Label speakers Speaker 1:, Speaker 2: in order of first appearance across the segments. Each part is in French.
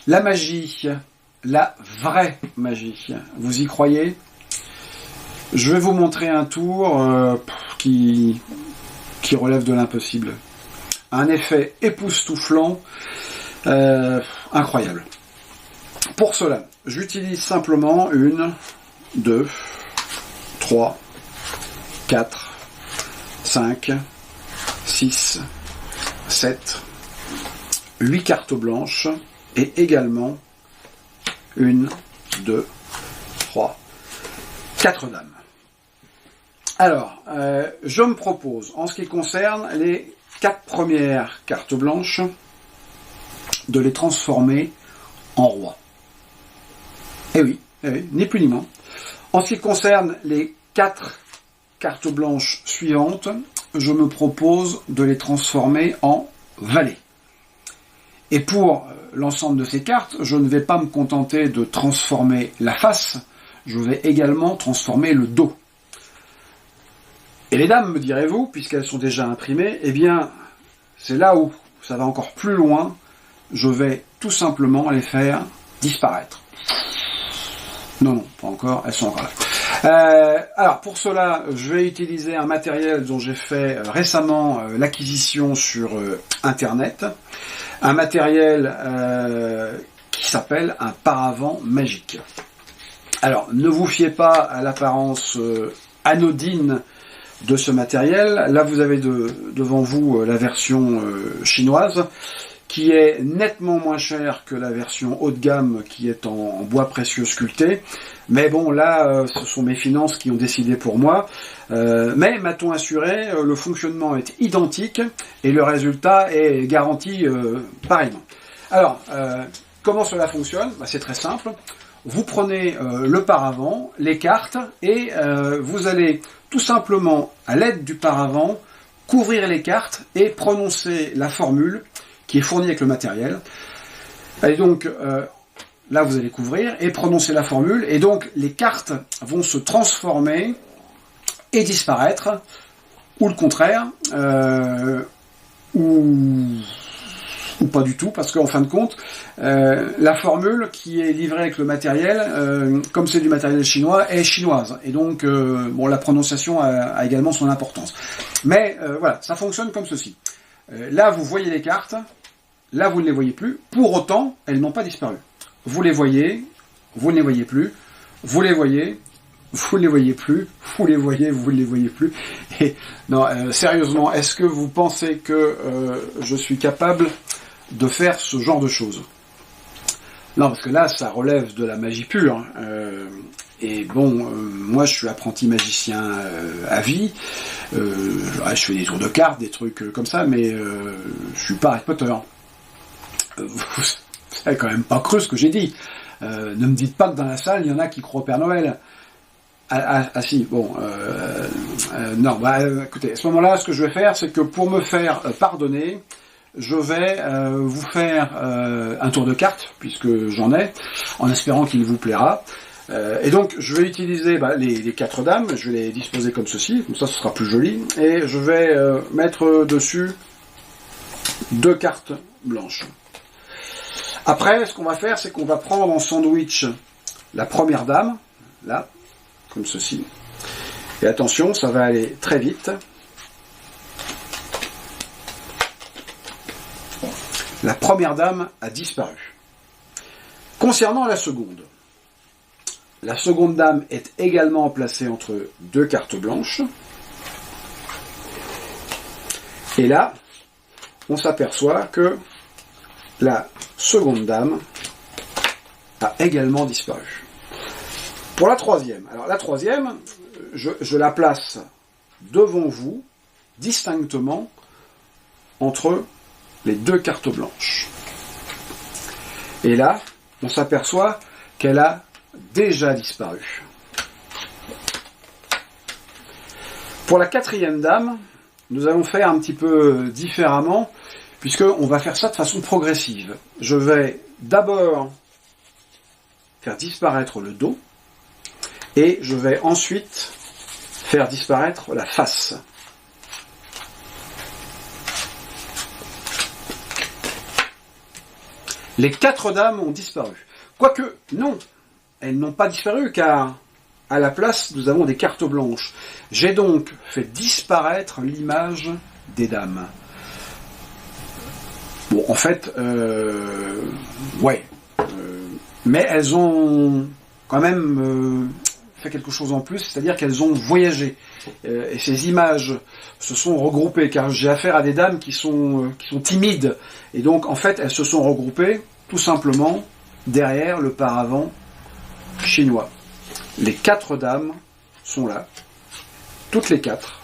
Speaker 1: La magie, la vraie magie, vous y croyez? Je vais vous montrer un tour qui relève de l'impossible. Un effet époustouflant, incroyable. Pour cela, j'utilise simplement 1, 2, 3, 4, 5, 6, 7, 8 cartes blanches et également 1, 2, 3, 4 dames. Alors, je me propose, en ce qui concerne les 4 premières cartes blanches, de les transformer en roi. Eh oui, ni plus ni moins. En ce qui concerne les 4 cartes blanches suivantes, je me propose de les transformer en valet. Et pour l'ensemble de ces cartes, je ne vais pas me contenter de transformer la face, je vais également transformer le dos. Et les dames, me direz-vous, puisqu'elles sont déjà imprimées, eh bien, c'est là où ça va encore plus loin, je vais tout simplement les faire disparaître. Non, pas encore, elles sont encore là. Alors, pour cela, je vais utiliser un matériel dont j'ai fait récemment l'acquisition sur Internet. Un matériel qui s'appelle un paravent magique. Alors, ne vous fiez pas à l'apparence anodine de ce matériel. Là, vous avez devant vous la version chinoise, qui est nettement moins chère que la version haut de gamme qui est en bois précieux sculpté. Mais bon, là, ce sont mes finances qui ont décidé pour moi. Mais, m'a-t-on assuré, le fonctionnement est identique et le résultat est garanti pareillement. Alors, comment cela fonctionne? C'est très simple. Vous prenez le paravent, les cartes, et vous allez tout simplement, à l'aide du paravent, couvrir les cartes et prononcer la formule qui est fournie avec le matériel. Et donc, là, vous allez couvrir et prononcer la formule, et donc les cartes vont se transformer et disparaître, ou le contraire, ou pas du tout, parce qu'en fin de compte, la formule qui est livrée avec le matériel, comme c'est du matériel chinois, est chinoise. Et donc, bon, la prononciation a également son importance. Mais voilà, ça fonctionne comme ceci. Là, vous voyez les cartes, là, vous ne les voyez plus. Pour autant, elles n'ont pas disparu. Vous les voyez, vous ne les voyez plus. Vous les voyez, vous ne les voyez plus. Vous les voyez, vous ne les voyez plus. Et non, sérieusement, est-ce que vous pensez que je suis capable de faire ce genre de choses? Non, parce que là, ça relève de la magie pure. Et bon, moi, je suis apprenti magicien à vie. Je fais des tours de cartes, des trucs comme ça, mais je suis pas Harry Potter. Vous avez quand même pas cru ce que j'ai dit. Ne me dites pas que dans la salle, il y en a qui croient au Père Noël. Ah si, bon, non, bah écoutez, à ce moment-là, ce que je vais faire, c'est que pour me faire pardonner, je vais vous faire un tour de cartes, puisque j'en ai, en espérant qu'il vous plaira. Et donc, je vais utiliser les 4 dames, je vais les disposer comme ceci, comme ça ce sera plus joli, et je vais mettre dessus 2 cartes blanches. Après, ce qu'on va faire, c'est qu'on va prendre en sandwich la première dame, là, comme ceci. Et attention, ça va aller très vite. La première dame a disparu. Concernant la seconde dame est également placée entre 2 cartes blanches. Et là, on s'aperçoit que la seconde dame a également disparu. Pour la troisième, alors la troisième, je la place devant vous, distinctement, entre les 2 cartes blanches. Et là, on s'aperçoit qu'elle a déjà disparu. Pour la quatrième dame, nous allons faire un petit peu différemment, puisqu'on va faire ça de façon progressive. Je vais d'abord faire disparaître le dos, et je vais ensuite faire disparaître la face. Les 4 dames ont disparu. Quoique, non, elles n'ont pas disparu car à la place, nous avons des cartes blanches. J'ai donc fait disparaître l'image des dames. Bon, en fait, ouais. Mais elles ont quand même fait quelque chose en plus, c'est-à-dire qu'elles ont voyagé. Et ces images se sont regroupées, car j'ai affaire à des dames qui sont timides. Et donc, en fait, elles se sont regroupées tout simplement derrière le paravent chinois. Les 4 dames sont là, toutes les 4.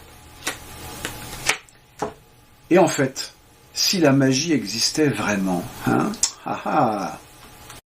Speaker 1: Et en fait, si la magie existait vraiment, hein,